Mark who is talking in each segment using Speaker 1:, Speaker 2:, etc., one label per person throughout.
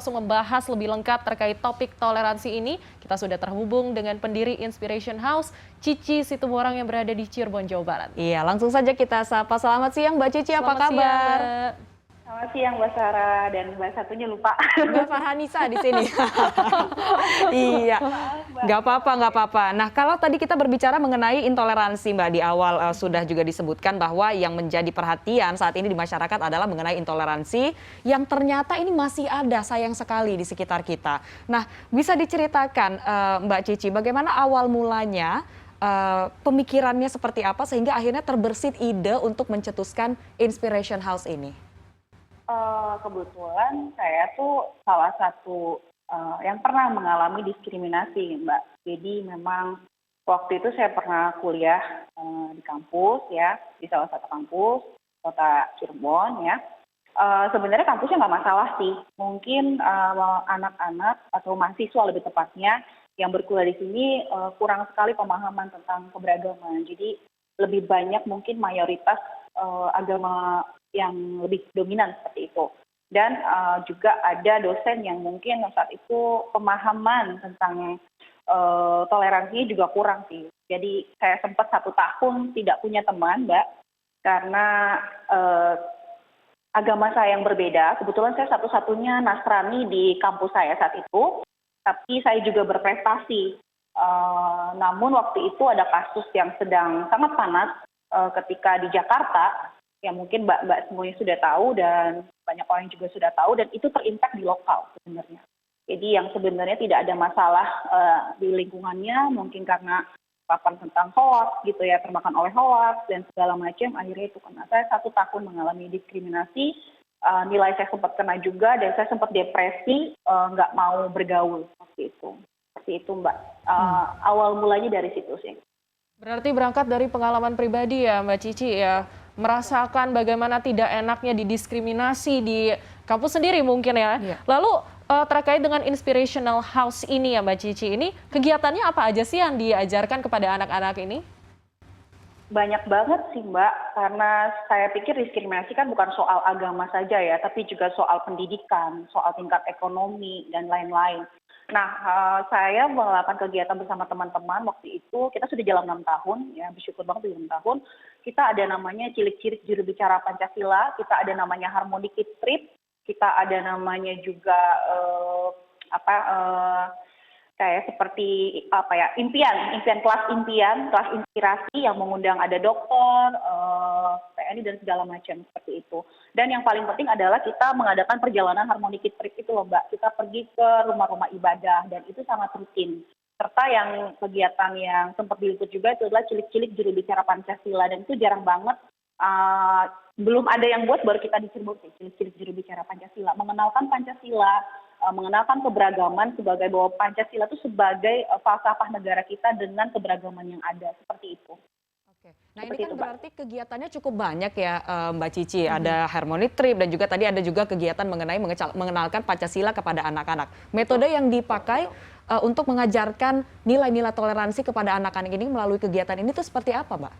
Speaker 1: Langsung membahas lebih lengkap terkait topik toleransi ini, kita sudah terhubung dengan pendiri Inspiration House, Cici Situmorang yang berada di Cirebon, Jawa Barat.
Speaker 2: Iya, langsung saja kita sapa. Selamat siang Mbak Cici, apa
Speaker 1: Selamat siang,
Speaker 2: kabar?
Speaker 1: Mbak.
Speaker 3: Selamat siang Mbak Sarah, dan Mbak satunya lupa.
Speaker 2: Mbak Farhanisa di sini. Iya, nggak apa-apa. Nah, kalau tadi kita berbicara mengenai intoleransi Mbak, di awal sudah juga disebutkan bahwa yang menjadi perhatian saat ini di masyarakat adalah mengenai intoleransi yang ternyata ini masih ada, sayang sekali, di sekitar kita. Nah, bisa diceritakan Mbak Cici, bagaimana awal mulanya, pemikirannya seperti apa sehingga akhirnya terbersit ide untuk mencetuskan Inspiration House ini?
Speaker 3: Kebetulan saya tuh salah satu yang pernah mengalami diskriminasi, Mbak. Jadi memang waktu itu saya pernah kuliah di kampus ya, di salah satu kampus kota Cirebon ya. Sebenarnya kampusnya nggak masalah sih. Mungkin anak-anak atau mahasiswa lebih tepatnya yang berkuliah di sini kurang sekali pemahaman tentang keberagaman. Jadi lebih banyak mungkin mayoritas agama yang lebih dominan seperti itu. Dan juga ada dosen yang mungkin saat itu pemahaman tentang toleransinya juga kurang sih. Jadi saya sempat 1 tahun tidak punya teman, Mbak, karena agama saya yang berbeda. Kebetulan saya satu-satunya Nasrani di kampus saya saat itu, tapi saya juga berprestasi. Namun waktu itu ada kasus yang sedang sangat panas ketika di Jakarta, yang mungkin mbak semuanya sudah tahu dan banyak orang juga sudah tahu, dan itu terimpak di lokal sebenarnya. Jadi yang sebenarnya tidak ada masalah di lingkungannya, mungkin karena papan tentang hoax gitu ya, termakan oleh hoax dan segala macam, akhirnya itu kena. Saya 1 tahun mengalami diskriminasi, nilai saya sempat kena juga, dan saya sempat depresi, nggak mau bergaul seperti itu Mbak. Awal mulanya dari situ sih.
Speaker 1: Berarti berangkat dari pengalaman pribadi ya Mbak Cici ya, merasakan bagaimana tidak enaknya didiskriminasi di kampus sendiri mungkin ya.
Speaker 2: Iya.
Speaker 1: Lalu terkait dengan Inspirational House ini ya Mbak Cici, ini kegiatannya apa aja sih yang diajarkan kepada anak-anak ini?
Speaker 3: Banyak banget sih Mbak, karena saya pikir diskriminasi kan bukan soal agama saja ya, tapi juga soal pendidikan, soal tingkat ekonomi, dan lain-lain. Nah, saya melakukan kegiatan bersama teman-teman waktu itu, kita sudah jalan 6 tahun, ya bersyukur banget 6 tahun. Kita ada namanya cilik-cilik juru bicara Pancasila, kita ada namanya Harmony Kids Trip, kita ada namanya juga kayak seperti impian kelas inspirasi yang mengundang ada dokter, TNI dan segala macam seperti itu. Dan yang paling penting adalah kita mengadakan perjalanan Harmony Kids Trip itu loh Mbak. Kita pergi ke rumah-rumah ibadah dan itu sangat rutin. Serta yang kegiatan yang sempat diliput juga itu adalah cilik-cilik juru bicara Pancasila, dan itu jarang banget. Belum ada yang buat, baru kita di Cirebon sih, cilik-cilik juru bicara Pancasila, mengenalkan Pancasila, mengenalkan keberagaman sebagai bahwa Pancasila itu sebagai falsafah negara kita dengan keberagaman yang ada, seperti itu.
Speaker 2: Oke. Nah, ini
Speaker 3: Seperti
Speaker 2: kan
Speaker 3: itu, Mbak.
Speaker 2: berarti kegiatannya cukup banyak ya Mbak Cici. Ada Harmony Trip dan juga tadi ada juga kegiatan mengenai mengenalkan Pancasila kepada anak-anak. Metode yang dipakai untuk mengajarkan nilai-nilai toleransi kepada anak-anak ini melalui kegiatan ini tuh seperti apa, Mbak?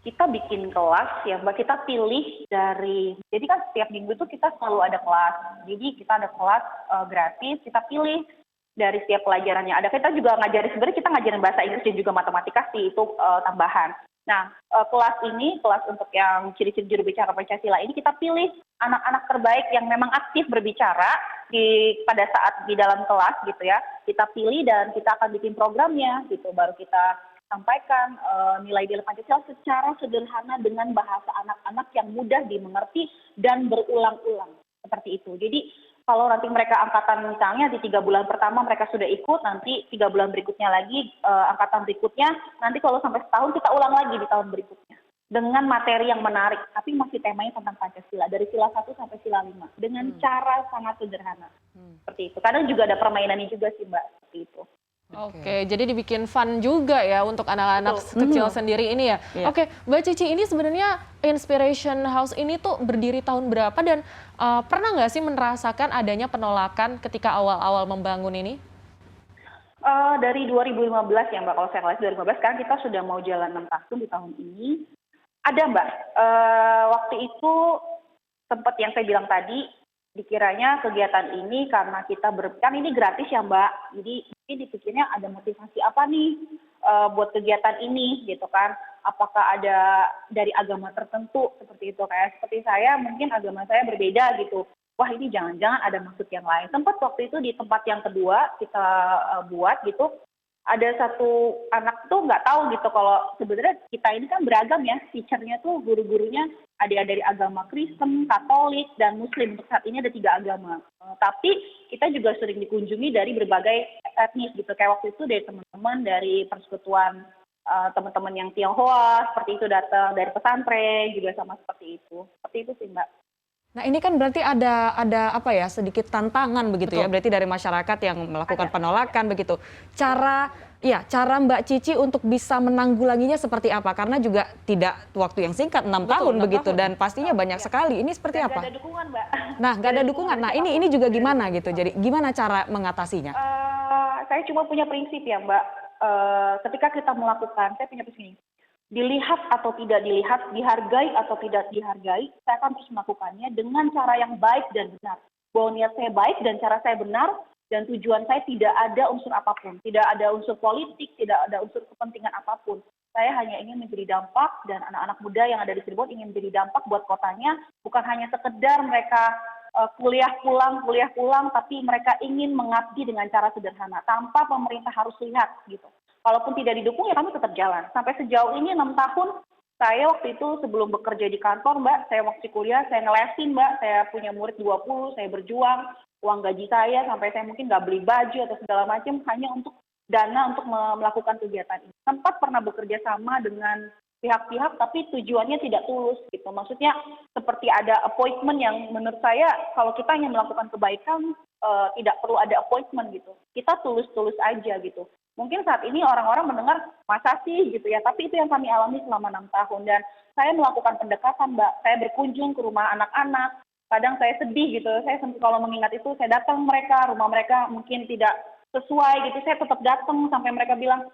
Speaker 3: Kita bikin kelas ya Mbak, kita pilih dari, jadi kan setiap minggu itu kita selalu ada kelas. Jadi kita ada kelas gratis, kita pilih dari setiap pelajarannya. Ada, kita juga ngajarin, sebenarnya kita ngajarin bahasa Inggris dan juga matematika sih, itu tambahan. Nah, kelas untuk yang ciri-ciri juru bicara Pancasila ini, kita pilih anak-anak terbaik yang memang aktif berbicara pada saat di dalam kelas gitu ya. Kita pilih dan kita akan bikin programnya gitu, baru kita sampaikan nilai-nilai Pancasila secara sederhana dengan bahasa anak-anak yang mudah dimengerti dan berulang-ulang, seperti itu. Jadi kalau nanti mereka angkatan misalnya di 3 bulan pertama mereka sudah ikut, nanti 3 bulan berikutnya lagi angkatan berikutnya, nanti kalau sampai setahun kita ulang lagi di tahun berikutnya dengan materi yang menarik, tapi masih temanya tentang Pancasila dari sila 1 sampai sila 5 dengan cara sangat sederhana, seperti itu. Kadang juga ada permainannya juga sih Mbak, seperti itu.
Speaker 1: Oke, jadi dibikin fun juga ya untuk anak-anak kecil sendiri ini ya.
Speaker 2: Iya.
Speaker 1: Oke, Mbak Cici, ini sebenarnya Inspiration House ini tuh berdiri tahun berapa dan pernah nggak sih merasakan adanya penolakan ketika awal-awal membangun ini?
Speaker 3: Dari 2015 ya Mbak, kalau saya lihat 2015, sekarang kita sudah mau jalan 6 tahun di tahun ini. Ada Mbak, waktu itu sempat yang saya bilang tadi, dikiranya kegiatan ini karena kan ini gratis ya Mbak, jadi mungkin dipikirnya ada motivasi apa nih buat kegiatan ini gitu kan. Apakah ada dari agama tertentu seperti itu, kayak seperti saya mungkin agama saya berbeda gitu. Wah ini jangan-jangan ada maksud yang lain. Sempat waktu itu di tempat yang kedua kita buat gitu, ada satu anak tuh nggak tahu gitu kalau sebenarnya kita ini kan beragam ya, teacher-nya tuh guru-gurunya ada yang dari agama Kristen, Katolik, dan Muslim. Untuk saat ini ada 3 agama. Tapi kita juga sering dikunjungi dari berbagai etnis gitu. Kayak waktu itu dari teman-teman dari persekutuan teman-teman yang Tionghoa seperti itu datang, dari pesantren juga sama seperti itu. Seperti itu sih Mbak.
Speaker 2: Nah ini kan berarti ada apa ya, sedikit tantangan begitu ya,
Speaker 1: Betul.
Speaker 2: berarti dari masyarakat yang melakukan
Speaker 3: Ada.
Speaker 2: penolakan begitu. Cara Mbak Cici untuk bisa menanggulanginya seperti apa? Karena juga tidak waktu yang singkat, 6 tahun
Speaker 1: 6
Speaker 2: begitu,
Speaker 1: tahun.
Speaker 2: dan pastinya banyak
Speaker 3: Iya.
Speaker 2: sekali. Ini seperti
Speaker 3: Dan nggak
Speaker 2: apa?
Speaker 3: ada dukungan Mbak.
Speaker 2: Nah, nggak ada dukungan. Nah, ini juga gimana gitu. Jadi gimana cara mengatasinya?
Speaker 3: Saya cuma punya prinsip ya Mbak, ketika kita melakukan, saya punya prinsip, dilihat atau tidak dilihat, dihargai atau tidak dihargai, saya akan terus melakukannya dengan cara yang baik dan benar. Bahwa niat saya baik dan cara saya benar, dan tujuan saya tidak ada unsur apapun, tidak ada unsur politik, tidak ada unsur kepentingan apapun. Saya hanya ingin menjadi dampak, dan anak-anak muda yang ada di Cirebon ingin menjadi dampak buat kotanya, bukan hanya sekedar mereka kuliah pulang, tapi mereka ingin mengabdi dengan cara sederhana, tanpa pemerintah harus lihat gitu. Kalaupun tidak didukung ya kami tetap jalan. Sampai sejauh ini 6 tahun, saya waktu itu sebelum bekerja di kantor Mbak, saya waktu kuliah, saya ngelesin Mbak, saya punya murid 20, saya berjuang, uang gaji saya sampai saya mungkin nggak beli baju atau segala macam, hanya untuk dana untuk melakukan kegiatan ini. Sempat pernah bekerja sama dengan pihak-pihak, tapi tujuannya tidak tulus gitu. Maksudnya seperti ada appointment yang menurut saya kalau kita ingin melakukan kebaikan, tidak perlu ada appointment gitu. Kita tulus-tulus aja gitu. Mungkin saat ini orang-orang mendengar, masa sih gitu ya, tapi itu yang kami alami selama 6 tahun. Dan saya melakukan pendekatan Mbak, saya berkunjung ke rumah anak-anak, kadang saya sedih gitu, saya kalau mengingat itu, saya datang mereka, rumah mereka mungkin tidak sesuai gitu, saya tetap datang sampai mereka bilang,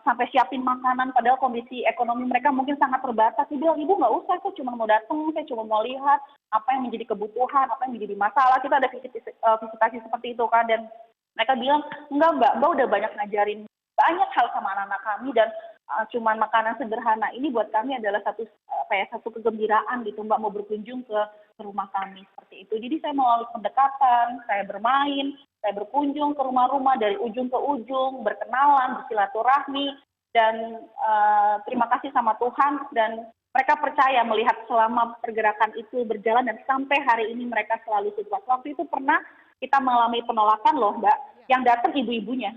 Speaker 3: sampai siapin makanan, padahal kondisi ekonomi mereka mungkin sangat terbatas. Dia bilang, ibu nggak usah, saya cuma mau datang, saya cuma mau lihat apa yang menjadi kebutuhan, apa yang menjadi masalah. Kita ada visitasi seperti itu kan, dan mereka bilang, enggak Mbak udah banyak ngajarin banyak hal sama anak-anak kami, dan cuman makanan sederhana ini buat kami adalah satu kegembiraan gitu Mbak, mau berkunjung ke rumah kami seperti itu. Jadi saya melalui pendekatan, saya bermain, saya berkunjung ke rumah-rumah dari ujung ke ujung, berkenalan, bersilaturahmi, dan terima kasih sama Tuhan, dan mereka percaya melihat selama pergerakan itu berjalan, dan sampai hari ini mereka selalu support. Waktu itu pernah kita mengalami penolakan loh Mbak, yang datang ibu-ibunya.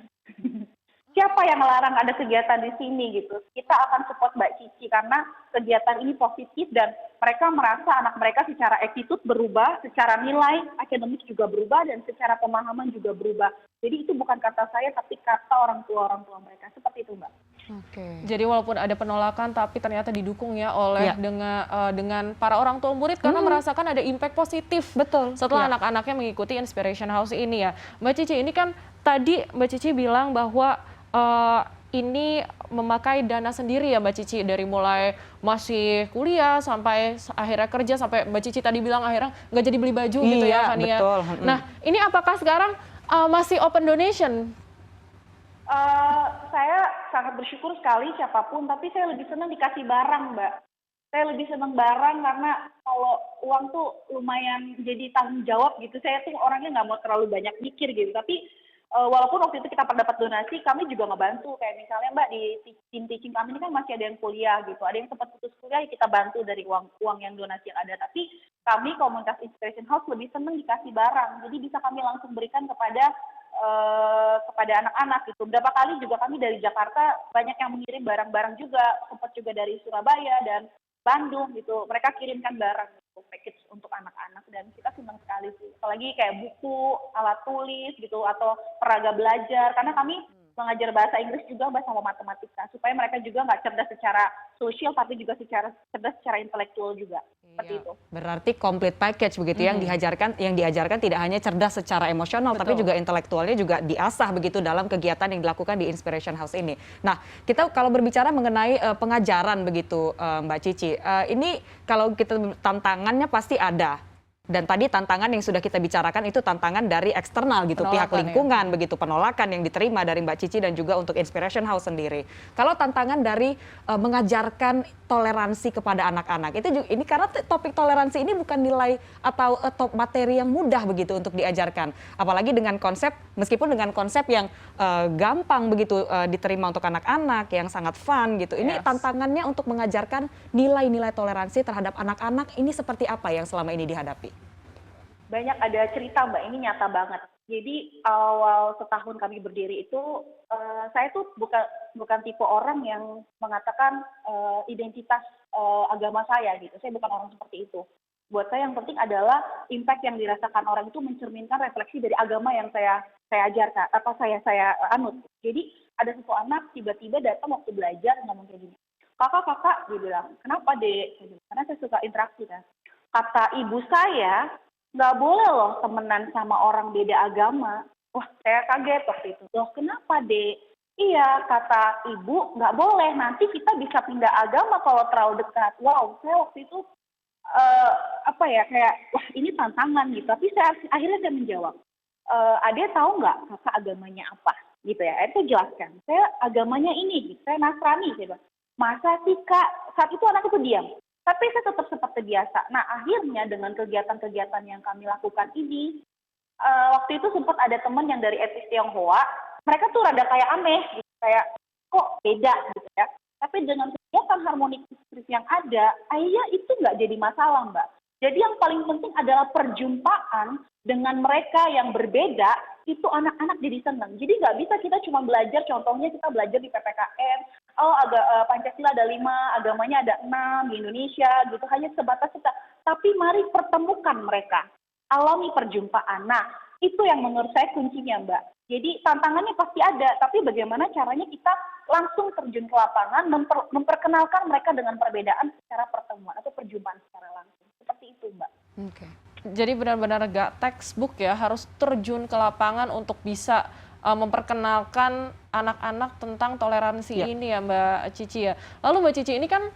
Speaker 3: Siapa yang melarang ada kegiatan di sini gitu. Kita akan support Mbak Cici karena kegiatan ini positif, dan mereka merasa anak mereka secara attitude berubah, secara nilai akademik juga berubah, dan secara pemahaman juga berubah. Jadi itu bukan kata saya, tapi kata orang tua mereka. Seperti itu Mbak.
Speaker 2: Oke.
Speaker 1: Jadi walaupun ada penolakan tapi ternyata didukung ya oleh
Speaker 2: Ya.
Speaker 1: dengan para orang tua murid karena merasakan ada impact positif.
Speaker 2: Betul.
Speaker 1: Setelah
Speaker 2: Ya.
Speaker 1: anak-anaknya mengikuti Inspiration House ini ya. Mbak Cici, ini kan tadi Mbak Cici bilang bahwa ini memakai dana sendiri ya Mbak Cici, dari mulai masih kuliah sampai akhirnya kerja, sampai Mbak Cici tadi bilang akhirnya nggak jadi beli baju gitu ya
Speaker 2: Iya,
Speaker 1: Fania.
Speaker 2: betul.
Speaker 1: Nah ini apakah sekarang masih open donation?
Speaker 3: Saya sangat bersyukur sekali siapapun, tapi saya lebih senang dikasih barang Mbak. Saya lebih senang barang karena kalau uang tuh lumayan jadi tanggung jawab gitu. Saya tuh orangnya nggak mau terlalu banyak mikir gitu, tapi walaupun waktu itu kita dapat donasi, kami juga ngebantu. Kayak misalnya Mbak, di tim teaching kami ini kan masih ada yang kuliah gitu. Ada yang sempat putus kuliah, kita bantu dari uang yang donasi yang ada. Tapi kami komunitas Inspiration House lebih senang dikasih barang. Jadi bisa kami langsung berikan kepada anak-anak gitu. Berapa kali juga kami dari Jakarta banyak yang mengirim barang-barang juga, sempat juga dari Surabaya dan Bandung gitu. Mereka kirimkan barang gitu, package untuk anak-anak, dan kita senang sekali sih. Apalagi kayak buku, alat tulis gitu, atau peraga belajar. Karena kami mengajar bahasa Inggris juga sama matematika, supaya mereka juga nggak cerdas secara sosial, tapi juga cerdas secara intelektual juga. Seperti itu.
Speaker 2: Berarti complete package begitu yang diajarkan tidak hanya cerdas secara emosional, tapi juga intelektualnya juga diasah begitu dalam kegiatan yang dilakukan di Inspiration House ini. Nah, kita kalau berbicara mengenai pengajaran begitu Mbak Cici, ini kalau kita tantangannya pasti ada. Dan tadi tantangan yang sudah kita bicarakan itu tantangan dari eksternal gitu, pihak
Speaker 1: Penolakan, ya.
Speaker 2: lingkungan begitu, penolakan yang diterima dari Mbak Cici dan juga untuk Inspiration House sendiri. Kalau tantangan dari mengajarkan toleransi kepada anak-anak, itu juga, ini karena topik toleransi ini bukan nilai atau materi yang mudah begitu untuk diajarkan. Apalagi dengan konsep, meskipun dengan konsep yang gampang begitu diterima untuk anak-anak, yang sangat fun gitu. Ini
Speaker 1: Yes.
Speaker 2: tantangannya untuk mengajarkan nilai-nilai toleransi terhadap anak-anak ini seperti apa yang selama ini dihadapi?
Speaker 3: Banyak ada cerita Mbak, ini nyata banget. Jadi awal setahun kami berdiri itu, saya tuh bukan tipe orang yang mengatakan identitas agama saya gitu. Saya bukan orang seperti itu. Buat saya yang penting adalah impact yang dirasakan orang itu mencerminkan refleksi dari agama yang saya ajarkan, apa saya anut. Jadi ada satu anak tiba-tiba datang waktu belajar ngomong kayak gini, kakak, dia bilang, kenapa dek? Karena saya suka interaksi kan. Kata ibu saya, nggak boleh loh temenan sama orang beda agama. Wah, saya kaget waktu itu. Loh, kenapa, Dek? Iya, kata ibu, nggak boleh. Nanti kita bisa pindah agama kalau terlalu dekat. Wow, saya waktu itu, kayak, wah ini tantangan gitu. Tapi akhirnya saya menjawab, Ade tahu nggak kakak agamanya apa? Gitu ya, akhirnya saya jelaskan. Saya agamanya ini, gitu. Saya Nasrani. Gitu. Masa sih, Kak? Saat itu anak itu diam. Tapi saya tetap seperti biasa. Nah, akhirnya dengan kegiatan-kegiatan yang kami lakukan ini, waktu itu sempat ada teman yang dari etnis Tionghoa, mereka tuh rada kayak aneh, gitu. Kayak, kok beda gitu ya. Tapi dengan kegiatan harmoni yang ada, akhirnya itu nggak jadi masalah, Mbak. Jadi yang paling penting adalah perjumpaan dengan mereka yang berbeda, itu anak-anak jadi senang. Jadi nggak bisa kita cuma belajar, contohnya kita belajar di PPKN, Pancasila ada 5, agamanya ada 6 di Indonesia gitu, hanya sebatas kita. Tapi mari pertemukan mereka, alami perjumpaan. Nah, itu yang menurut saya kuncinya, Mbak. Jadi tantangannya pasti ada, tapi bagaimana caranya kita langsung terjun ke lapangan, memperkenalkan mereka dengan perbedaan secara pertemuan atau perjumpaan secara langsung. Seperti itu, Mbak.
Speaker 2: Oke.
Speaker 1: Jadi benar-benar gak textbook ya, harus terjun ke lapangan untuk bisa memperkenalkan anak-anak tentang toleransi ini ya Mbak Cici ya. Lalu Mbak Cici ini kan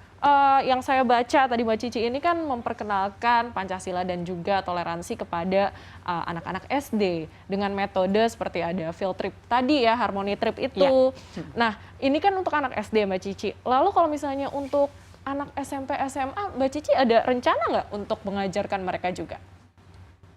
Speaker 1: yang saya baca tadi Mbak Cici ini kan memperkenalkan Pancasila dan juga toleransi kepada anak-anak SD dengan metode seperti ada field trip tadi ya, harmony trip itu. Nah, ini kan untuk anak SD Mbak Cici. Lalu kalau misalnya untuk anak SMP, SMA, Mbak Cici ada rencana nggak untuk mengajarkan mereka juga?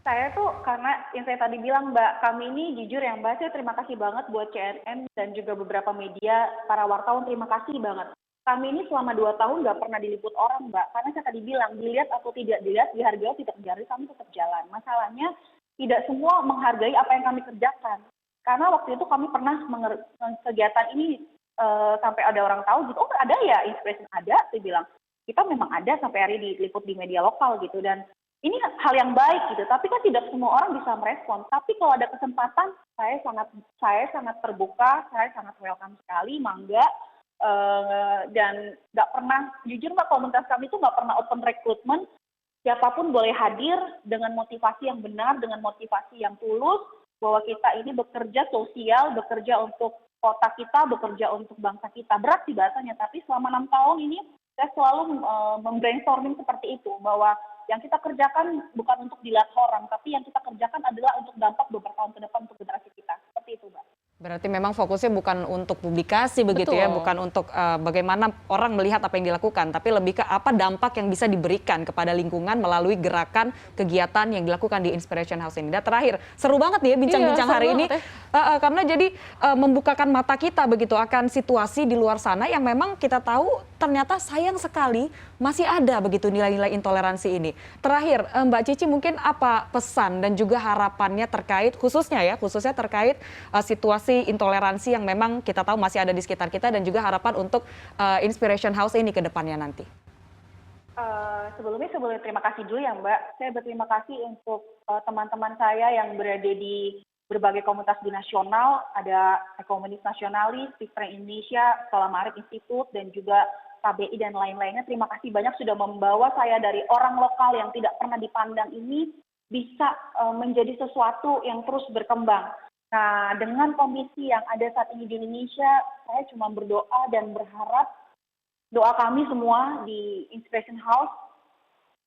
Speaker 3: Saya tuh karena yang saya tadi bilang Mbak, kami ini jujur ya Mbak, saya terima kasih banget buat CNN dan juga beberapa media, para wartawan terima kasih banget. Kami ini selama 2 tahun nggak pernah diliput orang Mbak, karena saya tadi bilang, dilihat atau tidak dilihat, dihargai atau tidak dihargai, kami tetap jalan. Masalahnya tidak semua menghargai apa yang kami kerjakan. Karena waktu itu kami pernah kegiatan ini sampai ada orang tahu gitu, oh ada ya Inspiration, ada, saya bilang. Kita memang ada sampai hari diliput di media lokal gitu, dan ini hal yang baik gitu, tapi kan tidak semua orang bisa merespon. Tapi kalau ada kesempatan, saya sangat terbuka, saya sangat welcome sekali, mangga, dan nggak pernah, jujur Mbak, komunitas kami itu nggak pernah open recruitment, siapapun boleh hadir dengan motivasi yang benar, dengan motivasi yang tulus, bahwa kita ini bekerja sosial, bekerja untuk kota kita, bekerja untuk bangsa kita. Berat sih bahasanya, tapi selama 6 tahun ini saya selalu membrainstorming seperti itu, bahwa yang kita kerjakan bukan untuk dilihat orang, tapi yang kita kerjakan adalah untuk dampak beberapa tahun ke depan untuk generasi kita. Seperti itu, Mbak.
Speaker 2: Berarti memang fokusnya bukan untuk publikasi begitu ya, bukan untuk bagaimana orang melihat apa yang dilakukan, tapi lebih ke apa dampak yang bisa diberikan kepada lingkungan melalui gerakan kegiatan yang dilakukan di Inspiration House ini. Dan terakhir, seru banget nih ya bincang-bincang hari ini, karena jadi membukakan mata kita begitu akan situasi di luar sana yang memang kita tahu ternyata sayang sekali masih ada begitu nilai-nilai intoleransi ini. Terakhir, Mbak Cici mungkin apa pesan dan juga harapannya terkait khususnya terkait situasi intoleransi yang memang kita tahu masih ada di sekitar kita dan juga harapan untuk Inspiration House ini ke depannya nanti.
Speaker 3: Sebelum terima kasih dulu ya Mbak. Saya berterima kasih untuk teman-teman saya yang berada di berbagai komunitas di nasional, ada Komunitas Nasionalis, Sistren Indonesia, Sekolah Marit Institute, dan juga KBI dan lain-lainnya. Terima kasih banyak sudah membawa saya dari orang lokal yang tidak pernah dipandang ini bisa menjadi sesuatu yang terus berkembang. Nah, dengan kondisi yang ada saat ini di Indonesia, saya cuma berdoa dan berharap doa kami semua di Inspiration House,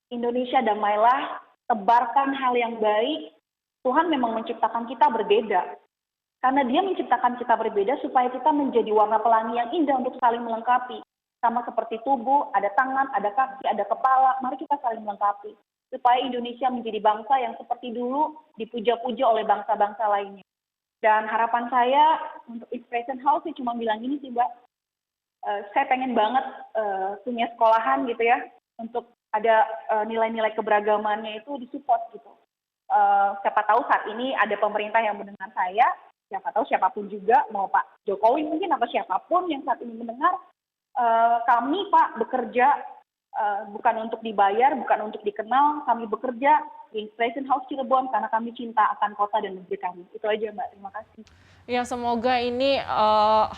Speaker 3: Indonesia damailah, tebarkan hal yang baik. Tuhan memang menciptakan kita berbeda. Karena Dia menciptakan kita berbeda supaya kita menjadi warna pelangi yang indah untuk saling melengkapi. Sama seperti tubuh, ada tangan, ada kaki, ada kepala, mari kita saling melengkapi. Supaya Indonesia menjadi bangsa yang seperti dulu dipuja-puja oleh bangsa-bangsa lainnya. Dan harapan saya untuk Inspiration House sih cuma bilang gini sih Mbak, saya pengen banget punya sekolahan gitu ya, untuk ada nilai-nilai keberagamannya itu disupport gitu. Siapa tahu saat ini ada pemerintah yang mendengar saya, siapa tahu siapapun juga, mau Pak Jokowi mungkin atau siapapun yang saat ini mendengar, kami Pak bekerja bukan untuk dibayar, bukan untuk dikenal, kami bekerja di Inspiration House Cirebon karena kami cinta akan kota dan negeri kami. Itu aja Mbak, terima kasih.
Speaker 1: Ya, semoga ini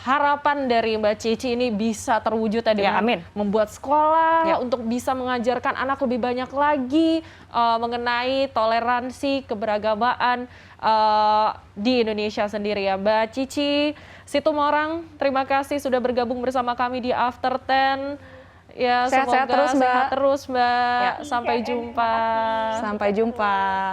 Speaker 1: harapan dari Mbak Cici ini bisa terwujud ya, dengan
Speaker 2: amin.
Speaker 1: membuat sekolah untuk bisa mengajarkan anak lebih banyak lagi mengenai toleransi keberagamaan di Indonesia sendiri ya. Mbak Cici Situmorang, terima kasih sudah bergabung bersama kami di After 10. Ya,
Speaker 2: Sehat-sehat
Speaker 1: semoga
Speaker 2: terus, Mbak.
Speaker 1: sehat terus Mbak.
Speaker 3: Ya,
Speaker 1: Sampai jumpa.
Speaker 2: Sampai jumpa.